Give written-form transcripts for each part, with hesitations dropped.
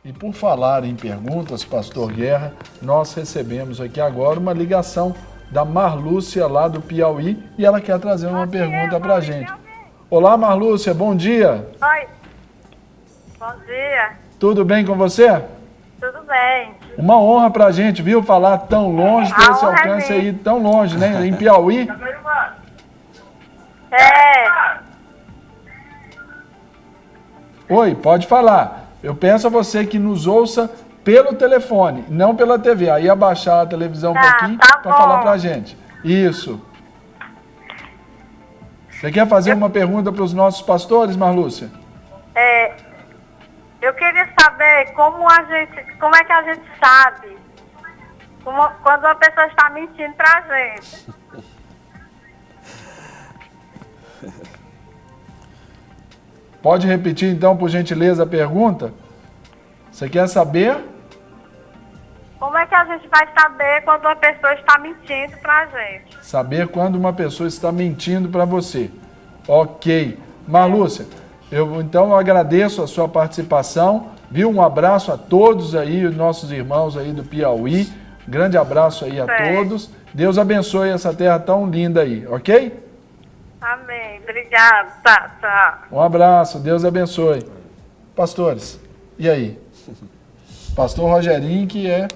E por falar em perguntas, pastor Guerra, nós recebemos aqui agora uma ligação da Marlúcia lá do Piauí e ela quer trazer uma pergunta para a gente. Olá, Marlúcia, bom dia. Oi, bom dia. Tudo bem com você? Tudo bem. Uma honra para a gente, viu, falar tão longe, ter esse alcance aí tão longe, né, em Piauí. Oi, pode falar. Eu peço a você que nos ouça pelo telefone, não pela TV. Aí abaixar a televisão um pouquinho para falar para a gente. Isso. Você quer fazer uma pergunta para os nossos pastores, Marlúcia? Eu queria saber como é que a gente sabe quando uma pessoa está mentindo para a gente. Pode repetir então, por gentileza, a pergunta? Você quer saber? Como é que a gente vai saber quando uma pessoa está mentindo para a gente? Saber quando uma pessoa está mentindo para você. Ok. Marlúcia, eu então agradeço a sua participação, viu? Um abraço a todos aí, os nossos irmãos aí do Piauí. Grande abraço aí a todos. Deus abençoe essa terra tão linda aí, ok? Amém. Obrigada. Tá. Um abraço. Deus abençoe. Pastores, e aí? Pastor Rogerinho, que é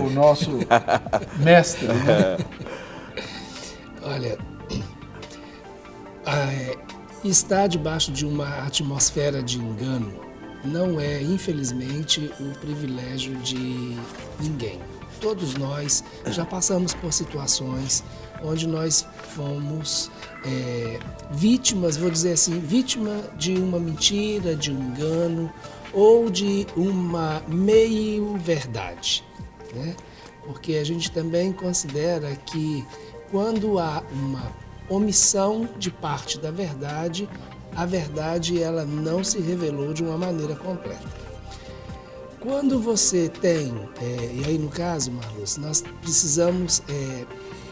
o nosso mestre, né? Olha, estar debaixo de uma atmosfera de engano não é, infelizmente, o privilégio de ninguém. Todos nós já passamos por situações onde nós fomos vítimas, vou dizer assim, vítima de uma mentira, de um engano ou de uma meio-verdade, né? Porque a gente também considera que quando há uma omissão de parte da verdade, a verdade ela não se revelou de uma maneira completa. Quando você tem, e aí no caso, Marlúcia, nós precisamos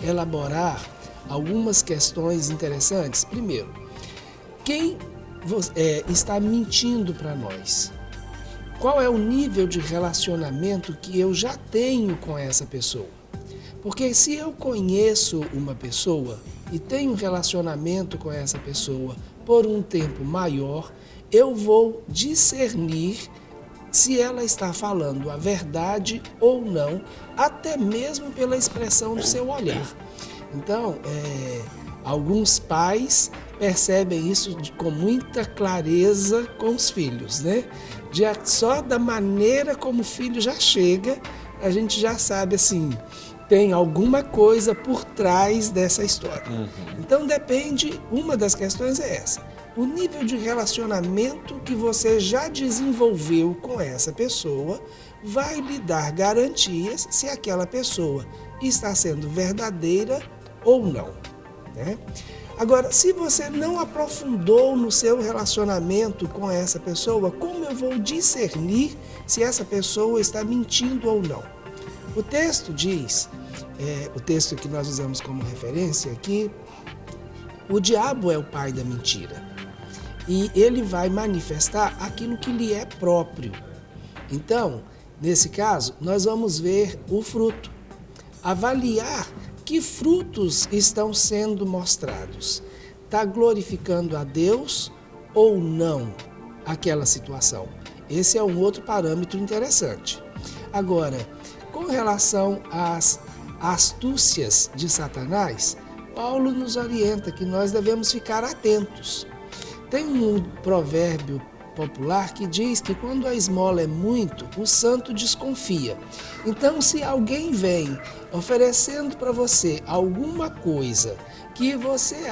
elaborar algumas questões interessantes. Primeiro, quem está mentindo para nós? Qual é o nível de relacionamento que eu já tenho com essa pessoa? Porque se eu conheço uma pessoa e tenho um relacionamento com essa pessoa por um tempo maior, eu vou discernir se ela está falando a verdade ou não, até mesmo pela expressão do seu olhar. Então, alguns pais percebem isso com muita clareza com os filhos, né? Só da maneira como o filho já chega, a gente já sabe assim, tem alguma coisa por trás dessa história. Então depende, uma das questões é essa. O nível de relacionamento que você já desenvolveu com essa pessoa vai lhe dar garantias se aquela pessoa está sendo verdadeira ou não, né? Agora, se você não aprofundou no seu relacionamento com essa pessoa, como eu vou discernir se essa pessoa está mentindo ou não? O texto diz, o texto que nós usamos como referência aqui, o diabo é o pai da mentira e ele vai manifestar aquilo que lhe é próprio. Então, nesse caso, nós vamos ver o fruto, avaliar que frutos estão sendo mostrados. Está glorificando a Deus ou não aquela situação? Esse é um outro parâmetro interessante. Agora, com relação às astúcias de Satanás, Paulo nos orienta que nós devemos ficar atentos. Tem um provérbio popular que diz que quando a esmola é muito, o santo desconfia. Então, se alguém vem oferecendo para você alguma coisa que você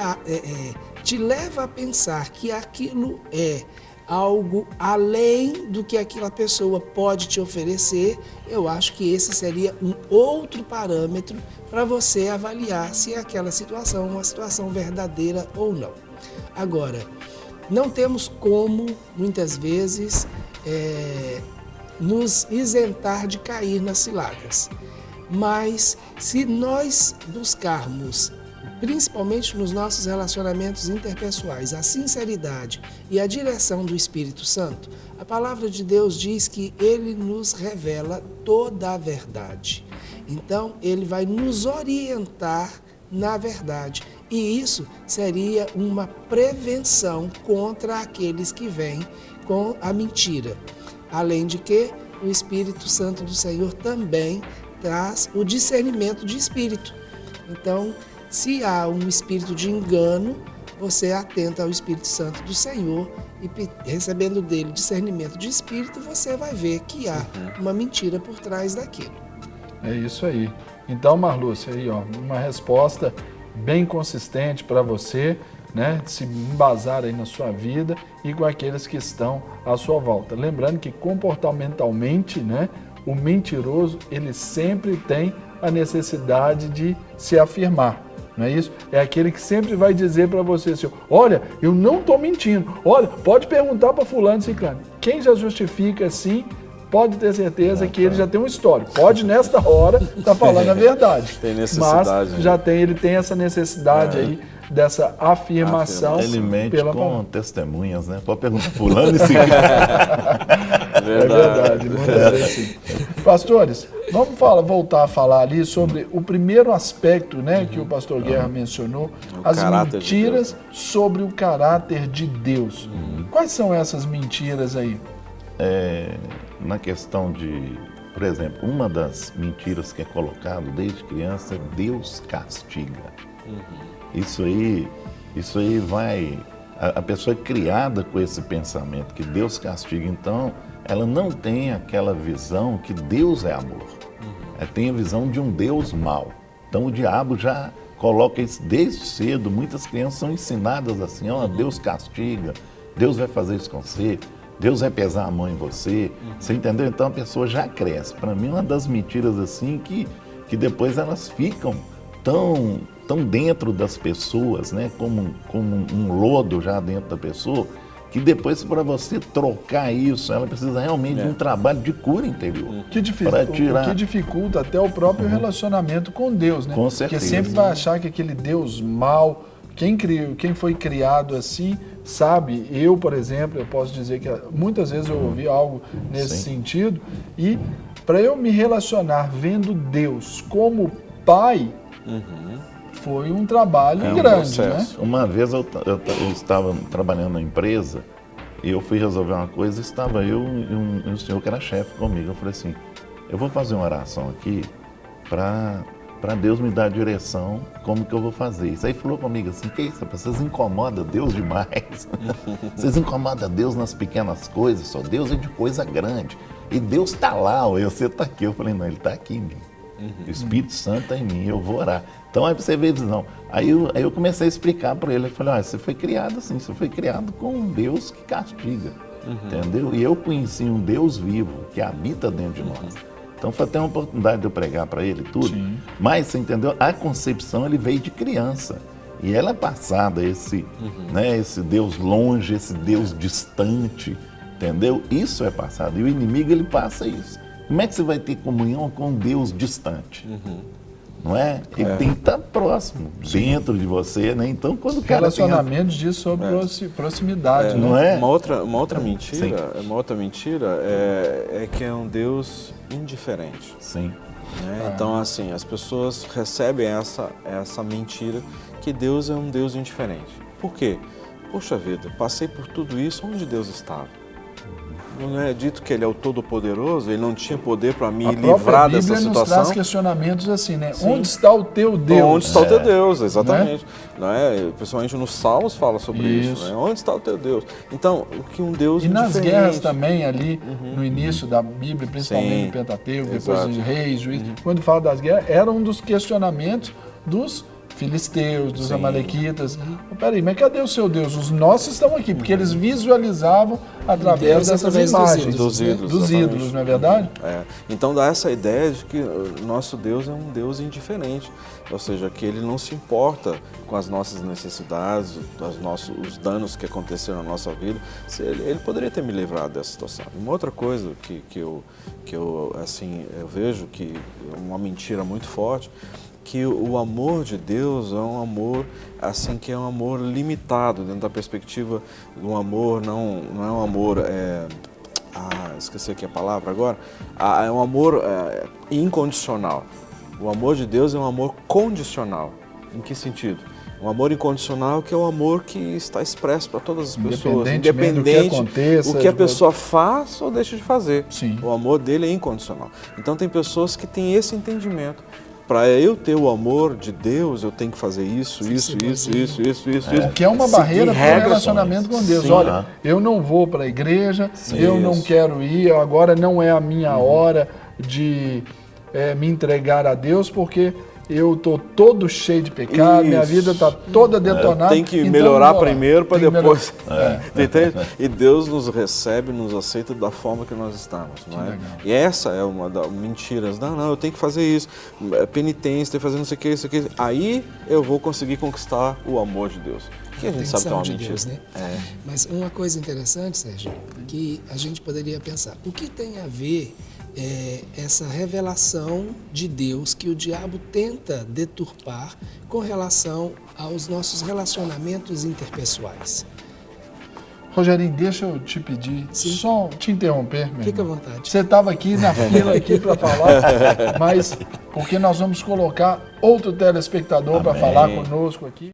te leva a pensar que aquilo é algo além do que aquela pessoa pode te oferecer, eu acho que esse seria um outro parâmetro para você avaliar se aquela situação é uma situação verdadeira ou não. Agora, não temos como, muitas vezes, nos isentar de cair nas ciladas. Mas, se nós buscarmos, principalmente nos nossos relacionamentos interpessoais, a sinceridade e a direção do Espírito Santo, A palavra de Deus diz que Ele nos revela toda a verdade. Então, Ele vai nos orientar na verdade. E isso seria uma prevenção contra aqueles que vêm com a mentira. Além de que o Espírito Santo do Senhor também traz o discernimento de espírito. Então, se há um espírito de engano, você atenta ao Espírito Santo do Senhor e recebendo dele discernimento de espírito, você vai ver que há uma mentira por trás daquilo. É isso aí. Então, Marlúcia, aí, ó, uma resposta bem consistente para você, né, se embasar aí na sua vida e com aqueles que estão à sua volta. Lembrando que comportamentalmente, né, o mentiroso, ele sempre tem a necessidade de se afirmar. Não é isso? É aquele que sempre vai dizer para você assim, olha, eu não estou mentindo. Olha, pode perguntar para fulano e ciclano. Quem já justifica assim, pode ter certeza que ele já tem um histórico. Pode, nesta hora, estar falando a verdade. Tem necessidade. Mas já tem, ele tem essa necessidade aí dessa afirmação. Ele mente pela com palavra. testemunhas, né? Pode perguntar fulano e ciclano. É verdade, muitas vezes sim. Pastores, vamos voltar a falar ali sobre o primeiro aspecto, né, que o pastor Guerra mencionou, as caráter de mentiras sobre o caráter de Deus. Quais são essas mentiras aí? Na questão de, por exemplo, uma das mentiras que é colocado desde criança é Deus castiga. Isso aí vai... A pessoa é criada com esse pensamento que Deus castiga, então ela não tem aquela visão que Deus é amor. Ela tem a visão de um Deus mau. Então o diabo já coloca isso desde cedo. Muitas crianças são ensinadas assim, ó, Deus castiga, Deus vai fazer isso com você, Deus vai pesar a mão em você. Você entendeu? Então a pessoa já cresce. Para mim, uma das mentiras assim que depois elas ficam tão dentro das pessoas, né? Como um lodo já dentro da pessoa, que depois para você trocar isso, ela precisa realmente de um trabalho de cura interior. O que dificulta até o próprio relacionamento com Deus, né? Com certeza. Porque sempre vai achar que aquele Deus mau, quem foi criado assim, sabe? Eu, por exemplo, eu posso dizer que muitas vezes eu ouvi algo nesse sentido, e para eu me relacionar vendo Deus como Pai, foi um trabalho grande, né? Uma vez eu estava trabalhando na empresa e eu fui resolver uma coisa, estava eu e um senhor que era chefe comigo. Eu falei assim, eu vou fazer uma oração aqui para Deus me dar a direção, como que eu vou fazer isso. Aí falou comigo assim, que isso, vocês incomodam Deus demais. Vocês incomodam Deus nas pequenas coisas, só Deus é de coisa grande. E Deus está lá, você está aqui. Eu falei, não, Ele está aqui em mim. O Espírito Santo está em mim, eu vou orar. Então aí você vê a visão. Aí eu comecei a explicar para ele, eu falei, olha, você foi criado assim, você foi criado com um Deus que castiga, entendeu? E eu conheci um Deus vivo, que habita dentro de nós. Então foi até uma oportunidade de eu pregar para ele tudo. Mas, você entendeu? A concepção, ele veio de criança. E ela é passada, esse Deus longe, esse Deus distante, entendeu? Isso é passado. E o inimigo, ele passa isso. Como é que você vai ter comunhão com um Deus distante? Não é? Ele tem que estar próximo, dentro de você, né? Então, quando o cara relacionamentos diz sobre proximidade, não né? é? Uma outra mentira é que é um Deus indiferente. Sim. Né? Então, assim, as pessoas recebem essa mentira que Deus é um Deus indiferente. Por quê? Poxa vida, passei por tudo isso, onde Deus estava? Não é dito que Ele é o Todo-Poderoso, Ele não tinha poder para me livrar dessa situação? A Bíblia nos traz questionamentos assim, né? Sim. Onde está o teu Deus? Onde está o teu Deus, exatamente. Não é? Principalmente nos Salmos fala sobre isso. Né? Onde está o teu Deus? Então, o que um Deus e nas diferente. guerras também, ali no início da Bíblia, principalmente no Pentateuco, depois de Reis, Juízes, quando fala das guerras, era um dos questionamentos dos filisteus, dos amalequitas. Peraí, mas cadê o seu Deus? Os nossos estão aqui, porque eles visualizavam através dessas imagens. Dos ídolos, não é verdade? Então dá essa ideia de que o nosso Deus é um Deus indiferente, ou seja, que Ele não se importa com as nossas necessidades, os danos que aconteceram na nossa vida. Ele poderia ter me livrado dessa situação. Uma outra coisa que eu vejo que é uma mentira muito forte, que o amor de Deus é um amor assim, que é um amor limitado, dentro da perspectiva do amor, não é um amor esqueci aqui a palavra agora, é um amor incondicional. O amor de Deus é um amor condicional. Em que sentido? Um amor incondicional que é um amor que está expresso para todas as pessoas, Independentemente do que aconteça, o que a pessoa faz ou deixa de fazer. Sim. O amor dele é incondicional. Então tem pessoas que têm esse entendimento. Para eu ter o amor de Deus, eu tenho que fazer isso. O que é uma barreira para o relacionamento com Deus. Sim. Olha, eu não vou para a igreja, eu não quero ir, agora não é a minha hora de me entregar a Deus, porque eu estou todo cheio de pecado, minha vida está toda detonada. Tem que melhorar primeiro para depois. Entende? E Deus nos recebe, nos aceita da forma que nós estamos. Não é? E essa é uma das mentiras. Não, eu tenho que fazer isso. Penitência, tenho que fazer não sei o que, isso aqui. Aí eu vou conseguir conquistar o amor de Deus. Que a gente sabe que é uma mentira. Deus, né? Mas uma coisa interessante, Sérgio, que a gente poderia pensar, o que tem a ver essa revelação de Deus que o diabo tenta deturpar com relação aos nossos relacionamentos interpessoais? Rogerinho, deixa eu te pedir, só te interromper, meu Fica à irmão. vontade. Você estava aqui na fila aqui para falar, mas porque nós vamos colocar outro telespectador para falar conosco aqui.